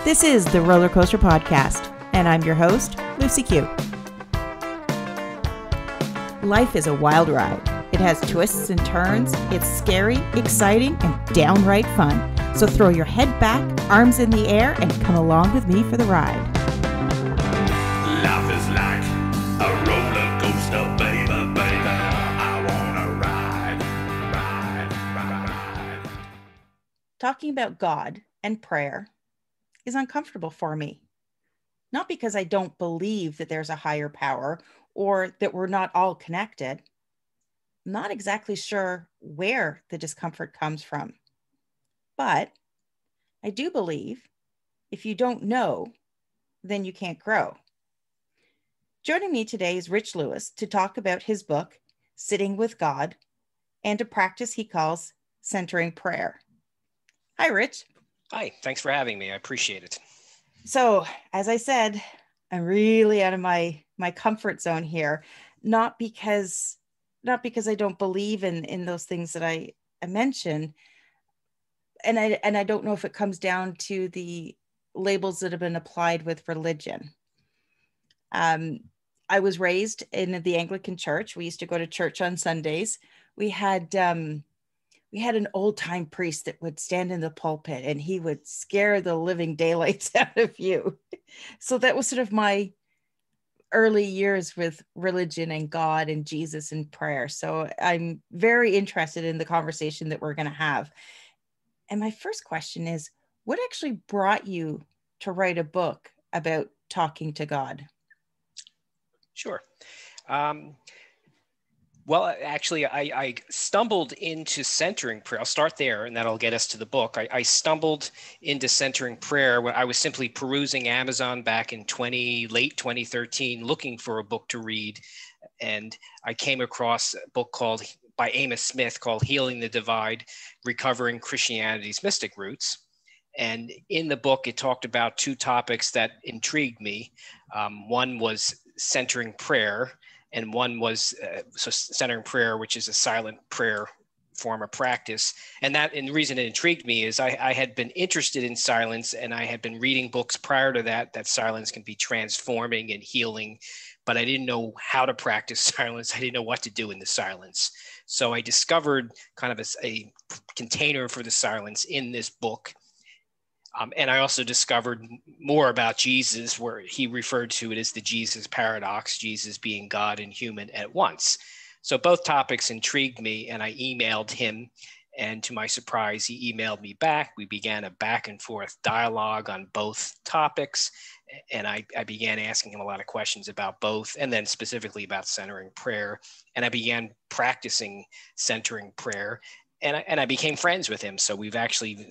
This is the Roller Coaster Podcast, and I'm your host, Lucy Q. Life is a wild ride. It has twists and turns. It's scary, exciting, and downright fun. So throw your head back, arms in the air, and come along with me for the ride. Life is like a roller coaster, baby, baby. I wanna ride. Talking about God and prayer is uncomfortable for me. Not because I don't believe that there's a higher power or that we're not all connected. I'm not exactly sure where the discomfort comes from. But I do believe if you don't know, then you can't grow. Joining me today is Rich Lewis to talk about his book, Sitting with God, and a practice he calls centering prayer. Hi, Rich. Hi, thanks for having me. I appreciate it. So, as I said, I'm really out of my comfort zone here, not because I don't believe in those things that I mentioned, and I don't know if it comes down to the labels that have been applied with religion. I was raised in the Anglican church. We used to go to church on Sundays. We had an old-time priest that would stand in the pulpit and he would scare the living daylights out of you. So that was sort of my early years with religion and God and Jesus and prayer. So I'm very interested in the conversation that we're going to have. And my first question is, what actually brought you to write a book about talking to God? Sure. Well, actually, I stumbled into centering prayer. I'll start there, and that'll get us to the book. I stumbled into centering prayer when I was simply perusing Amazon back in late 2013, looking for a book to read. And I came across a book by Amos Smith called Healing the Divide, Recovering Christianity's Mystic Roots. And in the book, it talked about two topics that intrigued me. One was centering prayer, and one was centering prayer, which is a silent prayer form of practice. And the reason it intrigued me is I had been interested in silence, and I had been reading books prior to that silence can be transforming and healing, but I didn't know how to practice silence. I didn't know what to do in the silence. So I discovered kind of a container for the silence in this book. And I also discovered more about Jesus, where he referred to it as the Jesus paradox, Jesus being God and human at once. So both topics intrigued me, and I emailed him. And to my surprise, he emailed me back. We began a back and forth dialogue on both topics. And I began asking him a lot of questions about both, and then specifically about centering prayer. And I began practicing centering prayer. And I became friends with him. So we've actually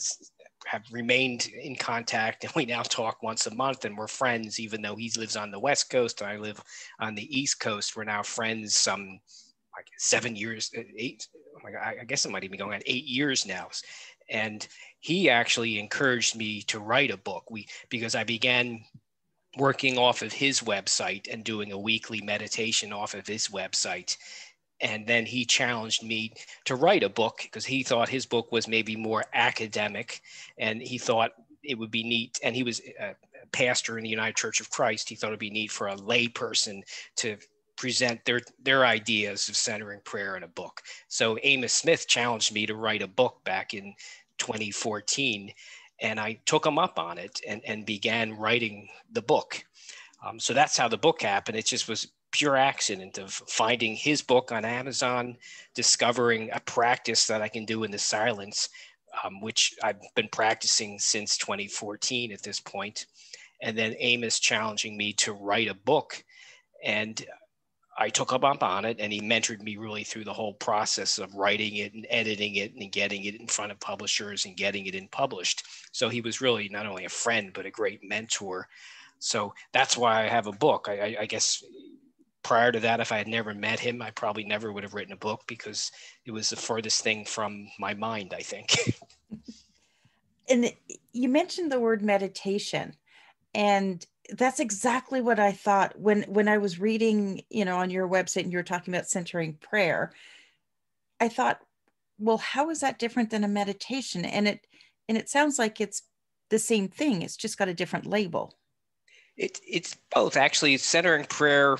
have remained in contact, and we now talk once a month, and we're friends, even though he lives on the West Coast and I live on the East Coast. We're now friends like 7 years, eight. Oh my God, I guess it might even be going on 8 years now. And he actually encouraged me to write a book because I began working off of his website and doing a weekly meditation off of his website. And then he challenged me to write a book because he thought his book was maybe more academic, and he thought it would be neat. And he was a pastor in the United Church of Christ. He thought it'd be neat for a lay person to present their ideas of centering prayer in a book. So Amos Smith challenged me to write a book back in 2014, and I took him up on it and began writing the book. So that's how the book happened. It just was pure accident of finding his book on Amazon, discovering a practice that I can do in the silence, which I've been practicing since 2014 at this point. And then Amos challenging me to write a book. And I took him up on it, and he mentored me really through the whole process of writing it and editing it and getting it in front of publishers and getting it published. So he was really not only a friend, but a great mentor. So that's why I have a book. I guess prior to that, if I had never met him, I probably never would have written a book because it was the furthest thing from my mind, I think. And you mentioned the word meditation, and that's exactly what I thought when I was reading, on your website and you were talking about centering prayer. I thought, well, how is that different than a meditation? And it sounds like it's the same thing. It's just got a different label. It's both. Actually, centering prayer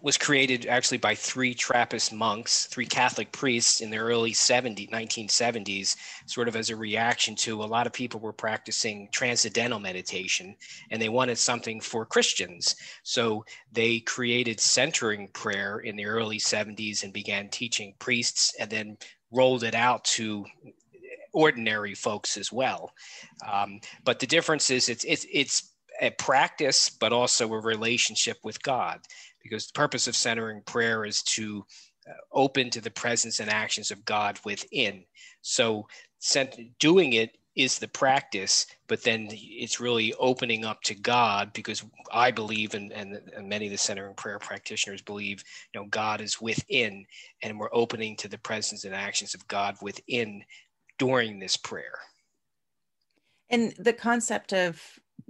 was created actually by three Trappist monks, three Catholic priests in the early 1970s, sort of as a reaction to a lot of people were practicing transcendental meditation, and they wanted something for Christians. So they created centering prayer in the early 70s and began teaching priests, and then rolled it out to ordinary folks as well. But the difference is it's a practice, but also a relationship with God, because the purpose of centering prayer is to open to the presence and actions of God within. So doing it is the practice, but then it's really opening up to God, because I believe, and many of the centering prayer practitioners believe, God is within, and we're opening to the presence and actions of God within during this prayer. And the concept of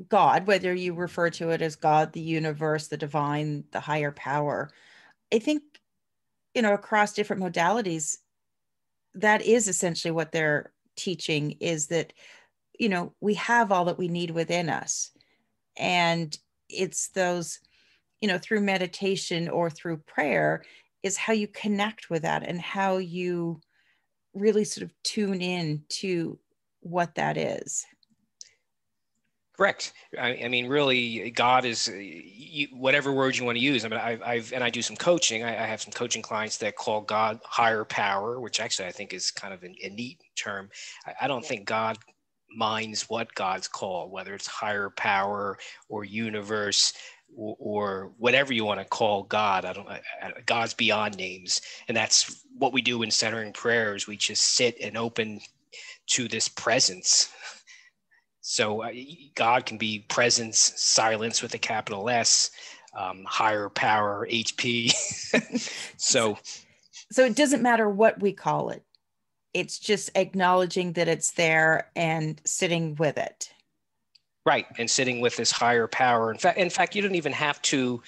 God, whether you refer to it as God, the universe, the divine, the higher power, I think, across different modalities, that is essentially what they're teaching, is that, we have all that we need within us. And it's those, through meditation or through prayer, is how you connect with that and how you really sort of tune in to what that is. Correct. I mean, really, God is whatever word you want to use. I mean, I do some coaching. I have some coaching clients that call God higher power, which actually I think is kind of a neat term. I don't think God minds what God's called, whether it's higher power or universe or whatever you want to call God. God's beyond names, and that's what we do in centering prayers. We just sit and open to this presence. So God can be presence, silence with a capital S, higher power, HP. So it doesn't matter what we call it. It's just acknowledging that it's there and sitting with it. Right. And sitting with this higher power. In fact, you don't even have to.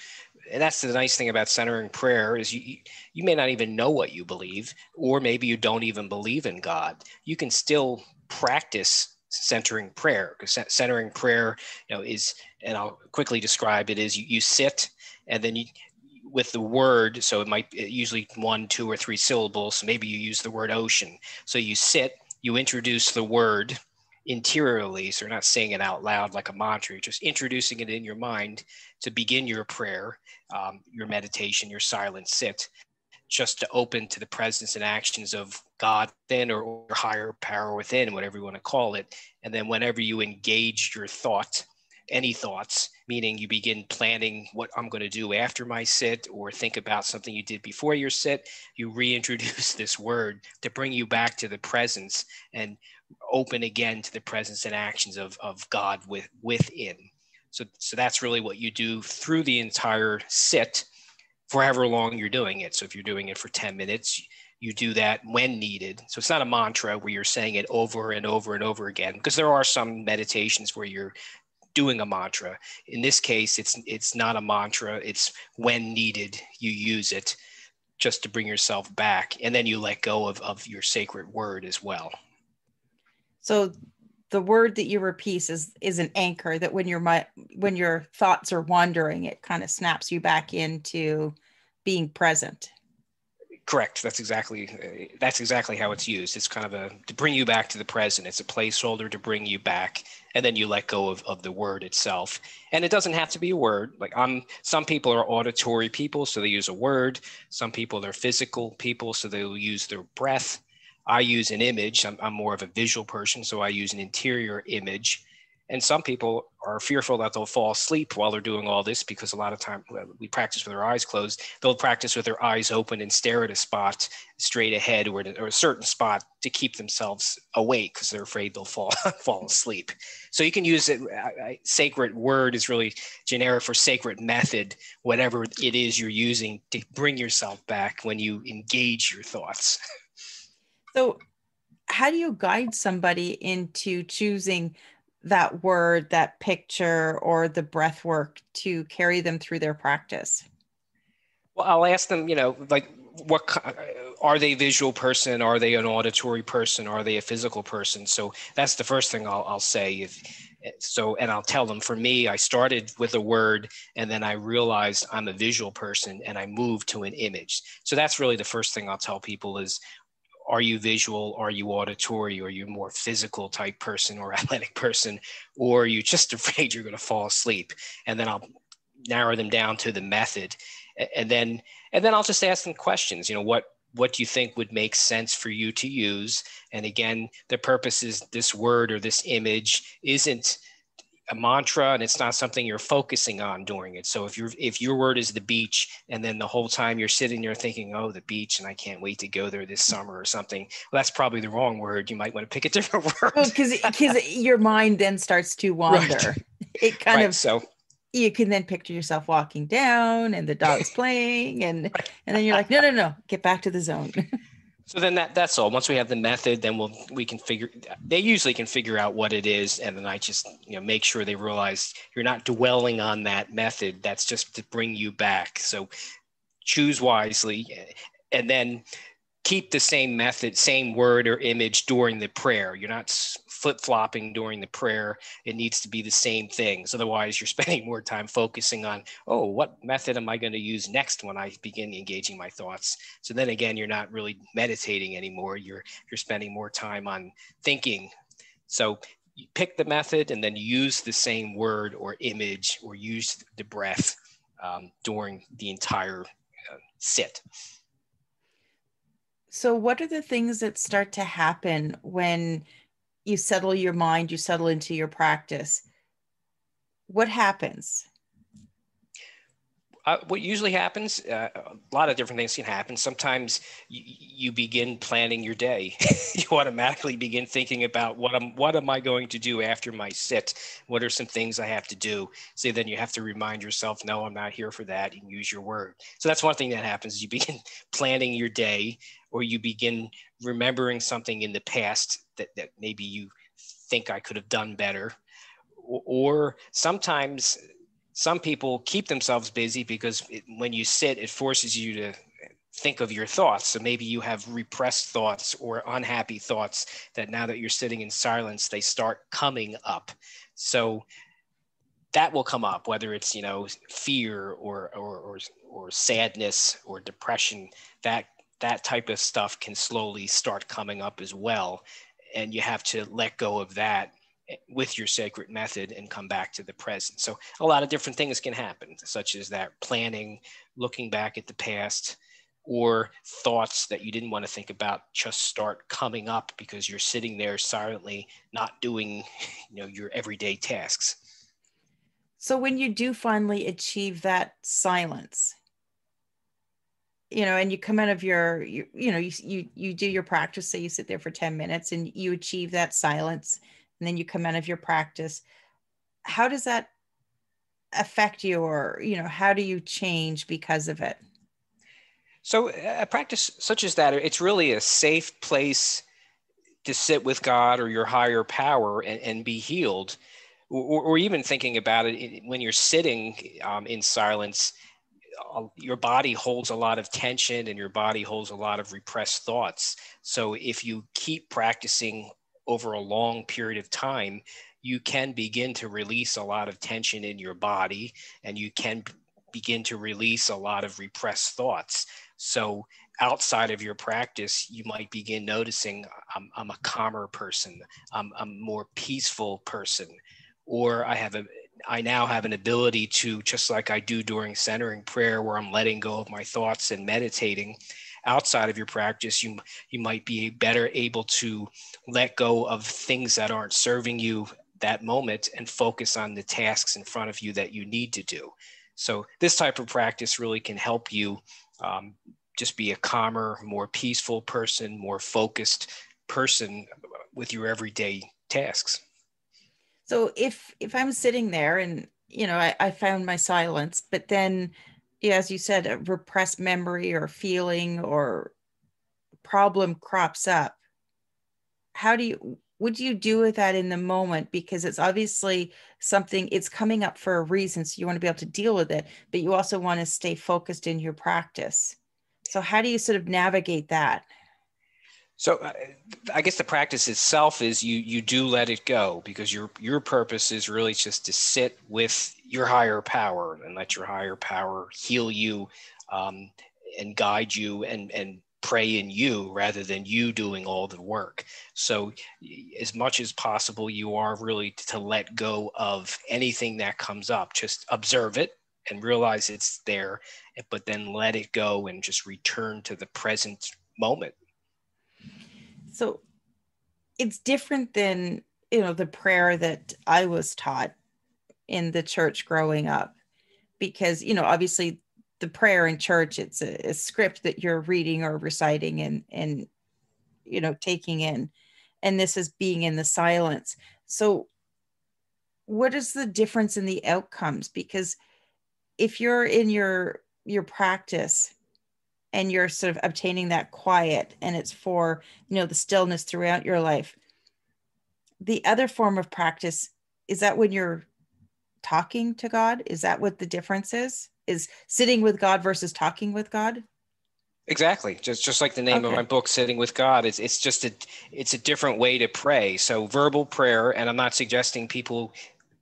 And that's the nice thing about centering prayer, is you may not even know what you believe, or maybe you don't even believe in God. You can still practice centering prayer, because centering prayer, is, and I'll quickly describe it, is you sit, and then with the word, so it might usually 1, 2, or 3 syllables. So maybe you use the word ocean. So you sit, you introduce the word interiorly, so you're not saying it out loud like a mantra, you're just introducing it in your mind to begin your prayer, your meditation, your silent sit, just to open to the presence and actions of God within, or higher power within, whatever you want to call it. And then whenever you engage your thought, any thoughts, meaning you begin planning what I'm going to do after my sit, or think about something you did before your sit, you reintroduce this word to bring you back to the presence and open again to the presence and actions of God within. So that's really what you do through the entire sit, for however long you're doing it. So if you're doing it for 10 minutes, you do that when needed. So it's not a mantra where you're saying it over and over and over again, because there are some meditations where you're doing a mantra. In this case, it's not a mantra. It's when needed, you use it just to bring yourself back. And then you let go of your sacred word as well. So the word that you repeat is an anchor, that when your thoughts are wandering, it kind of snaps you back into being present. Correct. That's exactly how it's used. It's kind of to bring you back to the present. It's a placeholder to bring you back, and then you let go of the word itself. And it doesn't have to be a word. Like some people are auditory people, so they use a word. Some people are physical people, so they'll use their breath. I use an image. I'm more of a visual person, so I use an interior image. And some people are fearful that they'll fall asleep while they're doing all this, because a lot of time we practice with our eyes closed. They'll practice with their eyes open and stare at a spot straight ahead, or a certain spot, to keep themselves awake, because they're afraid they'll fall asleep. So you can use it. Sacred word is really generic for sacred method, whatever it is you're using to bring yourself back when you engage your thoughts. So how do you guide somebody into choosing that word, that picture, or the breath work to carry them through their practice? Well, I'll ask them, like are they a visual person? Are they an auditory person? Are they a physical person? So that's the first thing I'll say. And I'll tell them, for me, I started with a word and then I realized I'm a visual person and I moved to an image. So that's really the first thing I'll tell people is, are you visual? Are you auditory? Are you a more physical type person or athletic person? Or are you just afraid you're going to fall asleep? And then I'll narrow them down to the method. And then I'll just ask them questions. What do you think would make sense for you to use? And again, the purpose is this word or this image isn't a mantra, and it's not something you're focusing on during it. So if your word is the beach, and then the whole time you're sitting there thinking, oh, the beach, and I can't wait to go there this summer or something, well, that's probably the wrong word. You might want to pick a different word. Oh, because your mind then starts to wander. Right. It kind Right. of, So you can then picture yourself walking down and the dog's playing, and then you're like, no, get back to the zone. So then that's all. Once we have the method, then they usually can figure out what it is. And then I just, make sure they realize you're not dwelling on that method. That's just to bring you back. So choose wisely, and then keep the same method, same word or image during the prayer. You're not flip-flopping during the prayer. It needs to be the same things. Otherwise, you're spending more time focusing on, oh, what method am I going to use next when I begin engaging my thoughts? So then again, you're not really meditating anymore. You're spending more time on thinking. So you pick the method and then use the same word or image or use the breath during the entire sit. So what are the things that start to happen when you settle your mind, you settle into your practice? What happens? What usually happens, a lot of different things can happen. Sometimes you begin planning your day. You automatically begin thinking about what am I going to do after my sit? What are some things I have to do? So then you have to remind yourself, no, I'm not here for that, and use your word. So that's one thing that happens. You begin planning your day, or you begin remembering something in the past that maybe you think I could have done better. Or sometimes some people keep themselves busy because when you sit, it forces you to think of your thoughts. So maybe you have repressed thoughts or unhappy thoughts that now that you're sitting in silence, they start coming up. So that will come up, whether it's, fear or sadness or depression, that type of stuff can slowly start coming up as well. And you have to let go of that with your sacred method and come back to the present. So a lot of different things can happen, such as that planning, looking back at the past, or thoughts that you didn't want to think about just start coming up because you're sitting there silently, not doing, your everyday tasks. So when you do finally achieve that silence, and you come out of you do your practice, say you sit there for 10 minutes and you achieve that silence, and then you come out of your practice, how does that affect you? Or, how do you change because of it? So a practice such as that, it's really a safe place to sit with God or your higher power and be healed. Or even thinking about it, when you're sitting in silence, your body holds a lot of tension and your body holds a lot of repressed thoughts. So if you keep practicing over a long period of time, you can begin to release a lot of tension in your body, and you can begin to release a lot of repressed thoughts. So outside of your practice, you might begin noticing, I'm a calmer person, I'm a more peaceful person, or I now have an ability to, just like I do during centering prayer, where I'm letting go of my thoughts and meditating. Outside of your practice, you might be better able to let go of things that aren't serving you that moment and focus on the tasks in front of you that you need to do. So this type of practice really can help you just be a calmer, more peaceful person, more focused person with your everyday tasks. So if I'm sitting there and, I found my silence, but then, yeah, as you said, a repressed memory or feeling or problem crops up, what do you do with that in the moment? Because it's obviously something, it's coming up for a reason. So you want to be able to deal with it, but you also want to stay focused in your practice. So how do you sort of navigate that? So I guess the practice itself is you do let it go, because your purpose is really just to sit with your higher power and let your higher power heal you, um, and guide you and pray in you rather than you doing all the work. So as much as possible, you are really to let go of anything that comes up. Just observe it and realize it's there, but then let it go and just return to the present moment. So it's different than, you know, the prayer that I was taught in the church growing up, because, you know, obviously the prayer in church, it's a script that you're reading or reciting and, you know, taking in. And this is being in the silence. So what is the difference in the outcomes? Because if you're in your practice and you're sort of obtaining that quiet and it's for, you know, the stillness throughout your life, the other form of practice, is that when you're talking to God? Is that what the difference is sitting with God versus talking with God? Exactly. Just like the name of my Okay. book, Sitting with God, it's just it's a different way to pray. So verbal prayer, and I'm not suggesting people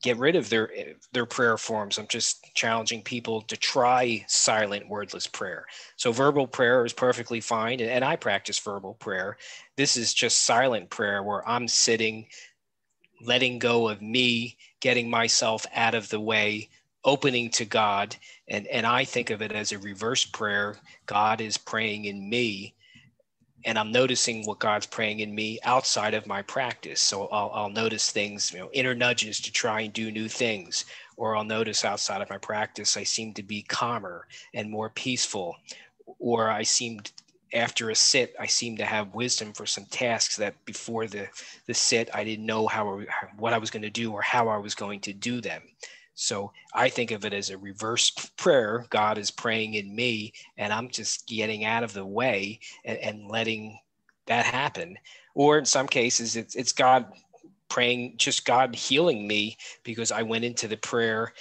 get rid of their prayer forms. I'm just challenging people to try silent, wordless prayer. So verbal prayer is perfectly fine, and I practice verbal prayer. This is just silent prayer where I'm sitting, letting go of me, getting myself out of the way, opening to God. And I think of it as a reverse prayer. God is praying in me, and I'm noticing what God's praying in me outside of my practice. So I'll notice things, inner nudges to try and do new things, or I'll notice outside of my practice, I seem to be calmer and more peaceful, or after a sit, I seem to have wisdom for some tasks that before the sit, I didn't know what I was going to do or how I was going to do them. So I think of it as a reverse prayer. God is praying in me, and I'm just getting out of the way and letting that happen. Or in some cases, it's God praying, just God healing me, because I went into the prayer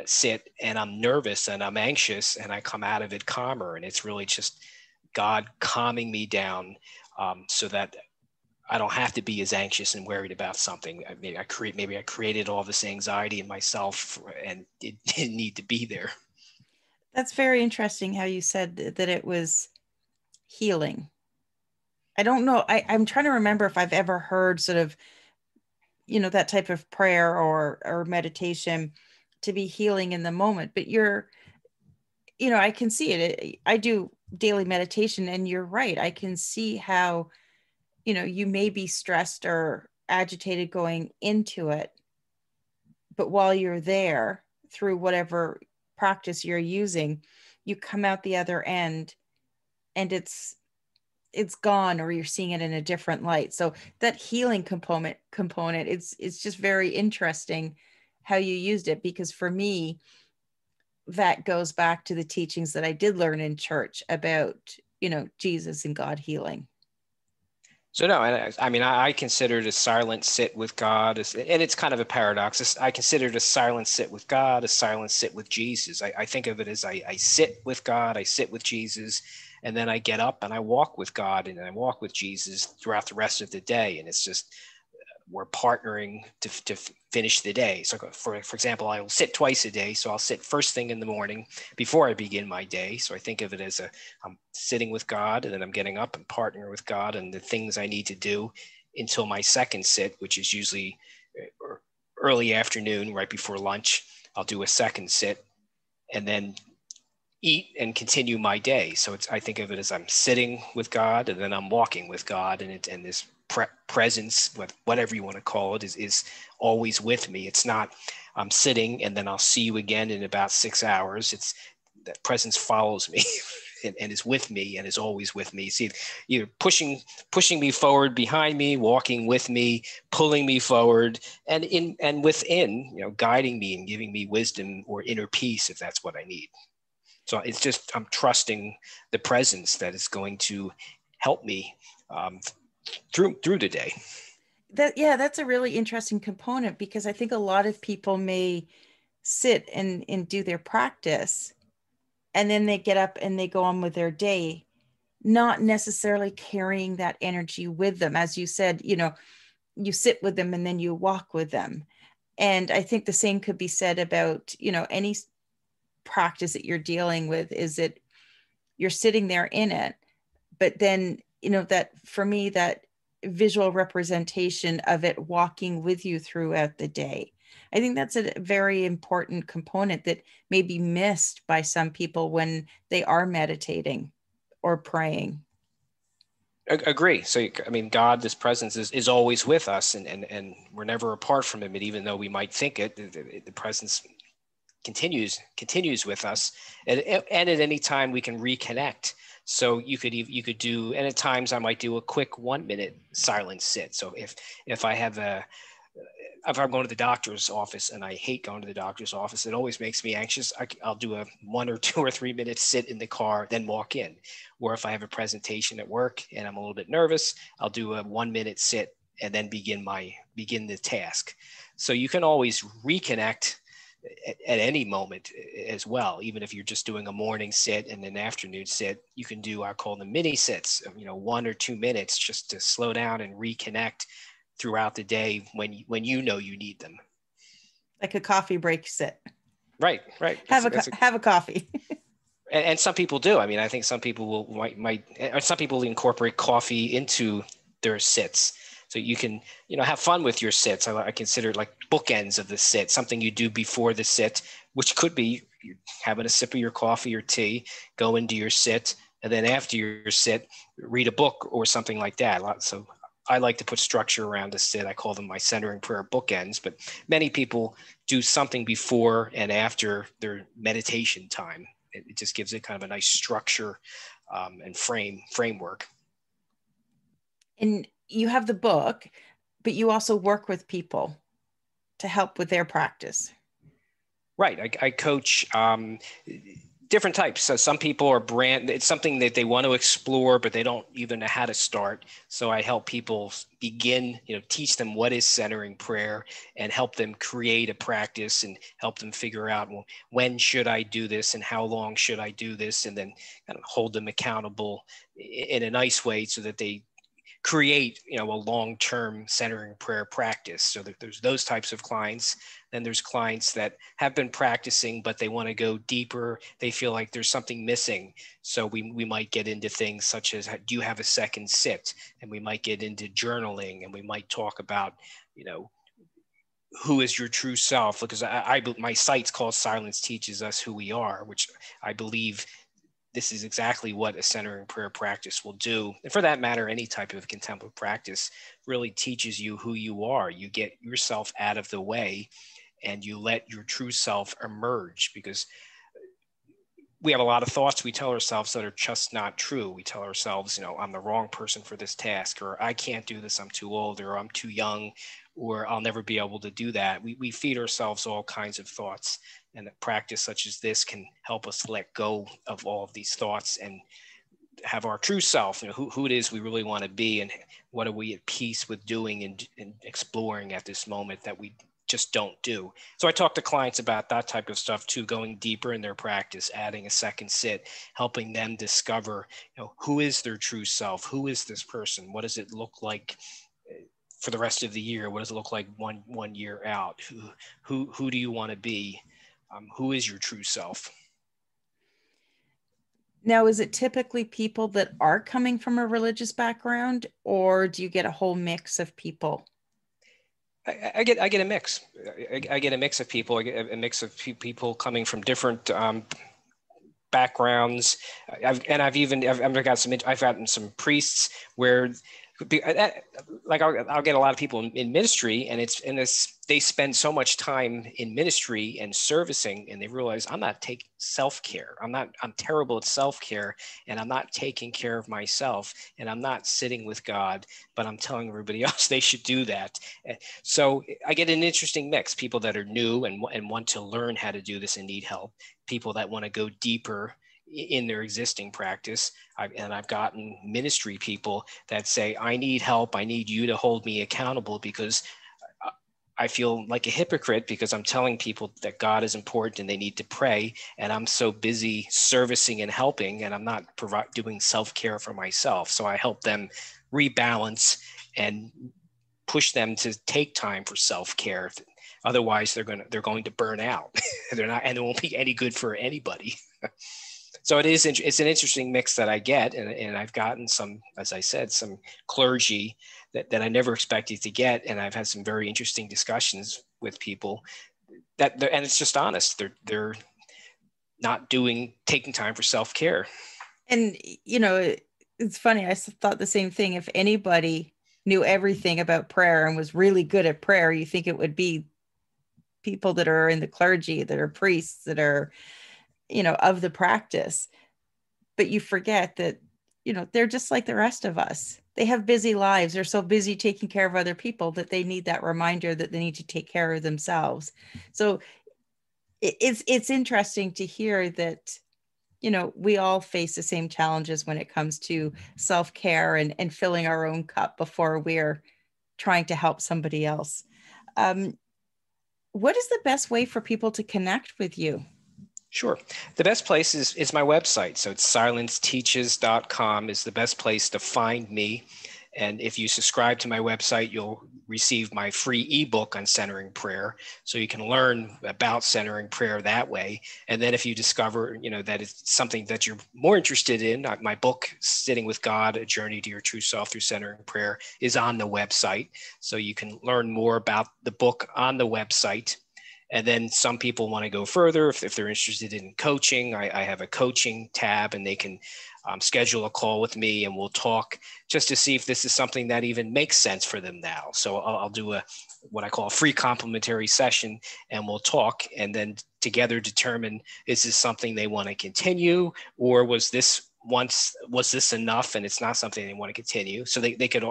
sit and I'm nervous and I'm anxious, and I come out of it calmer. And it's really just God calming me down, so that I don't have to be as anxious and worried about something. Maybe I created all this anxiety in myself, and it didn't need to be there. That's very interesting how you said that it was healing. I don't know. I'm trying to remember if I've ever heard sort of, you know, that type of prayer or meditation to be healing in the moment. But you're, you know, I can see it. I do daily meditation, and you're right. I can see how, you know, you may be stressed or agitated going into it, but while you're there through whatever practice you're using, you come out the other end and it's gone, or you're seeing it in a different light. So that healing component, it's just very interesting how you used it, because for me that goes back to the teachings that I did learn in church about, you know, Jesus and God healing. So no, and I mean, I consider it a silent sit with God, and it's kind of a paradox. I consider it a silent sit with God, a silent sit with Jesus. I think of it as I sit with God, I sit with Jesus, and then I get up and I walk with God and I walk with Jesus throughout the rest of the day. And it's just, we're partnering to finish the day. So for example, I will sit twice a day. So I'll sit first thing in the morning before I begin my day. So I think of it as I'm sitting with God, and then I'm getting up and partnering with God and the things I need to do until my second sit, which is usually early afternoon, right before lunch. I'll do a second sit and then eat and continue my day. So I think of it as I'm sitting with God, and then I'm walking with God, and this presence, whatever you want to call it, is always with me. It's not I'm sitting and then I'll see you again in about 6 hours. It's that presence follows me and is with me and is always with me. See, either pushing me forward, behind me, walking with me, pulling me forward, and within, guiding me and giving me wisdom or inner peace if that's what I need. So it's just, I'm trusting the presence that is going to help me through the day. That's a really interesting component, because I think a lot of people may sit and do their practice, and then they get up and they go on with their day, not necessarily carrying that energy with them. As you said, you sit with them and then you walk with them. And I think the same could be said about, any practice that you're dealing with. Is it you're sitting there in it, but then, that for me, that visual representation of it walking with you throughout the day. I think that's a very important component that may be missed by some people when they are meditating or praying. Agree. So, I mean, God, this presence is always with us, and we're never apart from him. And even though we might think it, the presence continues with us, and at any time we can reconnect. So you could do, and at times I might do a quick 1 minute silent sit. So if I have if I'm going to the doctor's office, and I hate going to the doctor's office, it always makes me anxious. I'll do a 1 or 2 or 3 minute sit in the car, then walk in. Or if I have a presentation at work and I'm a little bit nervous, I'll do a 1 minute sit and then begin the task. So you can always reconnect at any moment as well. Even if you're just doing a morning sit and an afternoon sit, you can do, I call them mini sits, 1 or 2 minutes, just to slow down and reconnect throughout the day when you need them. Like a coffee break sit. Right. Have a coffee. And some people do. I mean, I think some people some people incorporate coffee into their sits. So you can, have fun with your sits. I consider it like bookends of the sit, something you do before the sit, which could be having a sip of your coffee or tea, go into your sit, and then after your sit, read a book or something like that. So I like to put structure around the sit. I call them my centering prayer bookends, but many people do something before and after their meditation time. It just gives it kind of a nice structure and framework. And you have the book, but you also work with people to help with their practice. Right. I coach different types. So some people are it's something that they want to explore, but they don't even know how to start. So I help people begin, teach them what is centering prayer and help them create a practice and help them figure out, well, when should I do this and how long should I do this? And then kind of hold them accountable in a nice way so that they create, a long-term centering prayer practice. So there's those types of clients. Then there's clients that have been practicing, but they want to go deeper. They feel like there's something missing. So we might get into things such as, do you have a second sit? And we might get into journaling, and we might talk about, who is your true self? Because my site's called Silence Teaches Us Who We Are, which I believe this is exactly what a centering prayer practice will do. And for that matter, any type of contemplative practice really teaches you who you are. You get yourself out of the way and you let your true self emerge, because we have a lot of thoughts we tell ourselves that are just not true. We tell ourselves, I'm the wrong person for this task, or I can't do this, I'm too old, or I'm too young, or I'll never be able to do that. We feed ourselves all kinds of thoughts, and a practice such as this can help us let go of all of these thoughts and have our true self, who it is we really want to be, and what are we at peace with doing and exploring at this moment that we just don't do. So I talk to clients about that type of stuff too, going deeper in their practice, adding a second sit, helping them discover, who is their true self? Who is this person? What does it look like for the rest of the year? What does it look like one year out? Who do you want to be? Who is your true self? Now, is it typically people that are coming from a religious background, or do you get a whole mix of people? I get a mix. I get a mix of people. I get a mix of people coming from different backgrounds. I've gotten some priests where, like, I'll get a lot of people in ministry, and they spend so much time in ministry and servicing, and they realize, I'm not taking self-care. I'm terrible at self-care, and I'm not taking care of myself, and I'm not sitting with God, but I'm telling everybody else they should do that. So I get an interesting mix: people that are new and want to learn how to do this and need help, people that want to go deeper in their existing practice. I've gotten ministry people that say, I need help. I need you to hold me accountable, because I feel like a hypocrite because I'm telling people that God is important and they need to pray. And I'm so busy servicing and helping, and I'm not doing self-care for myself. So I help them rebalance and push them to take time for self-care. Otherwise, they're going to burn out. They're not, and it won't be any good for anybody. So it's an interesting mix that I get, and I've gotten some, as I said, some clergy that I never expected to get, and I've had some very interesting discussions with people and it's just honest. They're not taking time for self-care. And, it's funny. I thought the same thing. If anybody knew everything about prayer and was really good at prayer, you think it would be people that are in the clergy, that are priests, that are, of the practice. But you forget that, they're just like the rest of us. They have busy lives. They're so busy taking care of other people that they need that reminder that they need to take care of themselves. So it's interesting to hear that, we all face the same challenges when it comes to self-care and filling our own cup before we're trying to help somebody else. What is the best way for people to connect with you? Sure. The best place is my website. So it's silenceteaches.com is the best place to find me. And if you subscribe to my website, you'll receive my free ebook on centering prayer. So you can learn about centering prayer that way. And then if you discover, that it's something that you're more interested in, my book, Sitting with God, A Journey to Your True Self Through Centering Prayer, is on the website. So you can learn more about the book on the website. And then some people want to go further. If they're interested in coaching, I have a coaching tab, and they can schedule a call with me, and we'll talk just to see if this is something that even makes sense for them now. So I'll do what I call a free complimentary session, and we'll talk, and then together determine, is this something they want to continue, or was this enough and it's not something they want to continue? So they could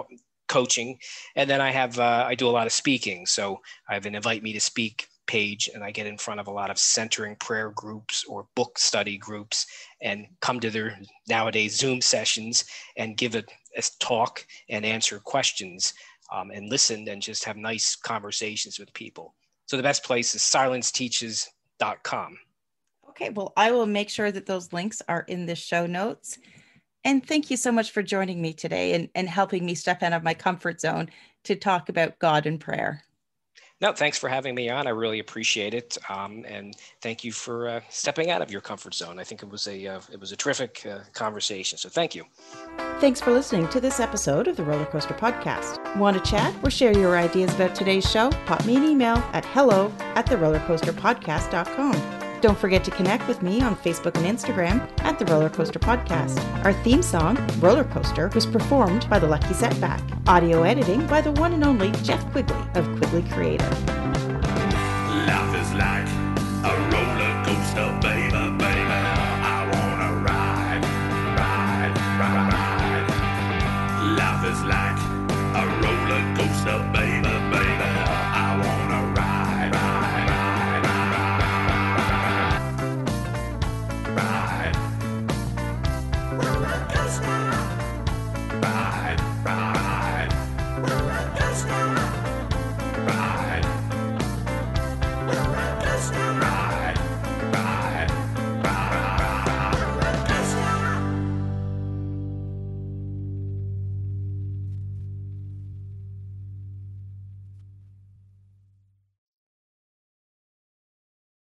coaching. And then I do a lot of speaking. So I have an invite me to speak page, and I get in front of a lot of centering prayer groups or book study groups and come to their nowadays Zoom sessions and give a talk and answer questions and listen and just have nice conversations with people. So the best place is silenceteaches.com. Okay, well, I will make sure that those links are in the show notes. And thank you so much for joining me today and helping me step out of my comfort zone to talk about God and prayer. No, thanks for having me on. I really appreciate it, and thank you for stepping out of your comfort zone. I think it was a terrific conversation. So thank you. Thanks for listening to this episode of the Roller Coaster Podcast. Want to chat or share your ideas about today's show? Pop me an email at hello@therollercoasterpodcast.com. Don't forget to connect with me on Facebook and Instagram at The Roller Coaster Podcast. Our theme song, Roller Coaster, was performed by The Lucky Setback. Audio editing by the one and only Jeff Quigley of Quigley Creative. Life is like a roller coaster, baby, baby. I wanna ride, ride, ride, ride. Life is like a roller coaster, baby.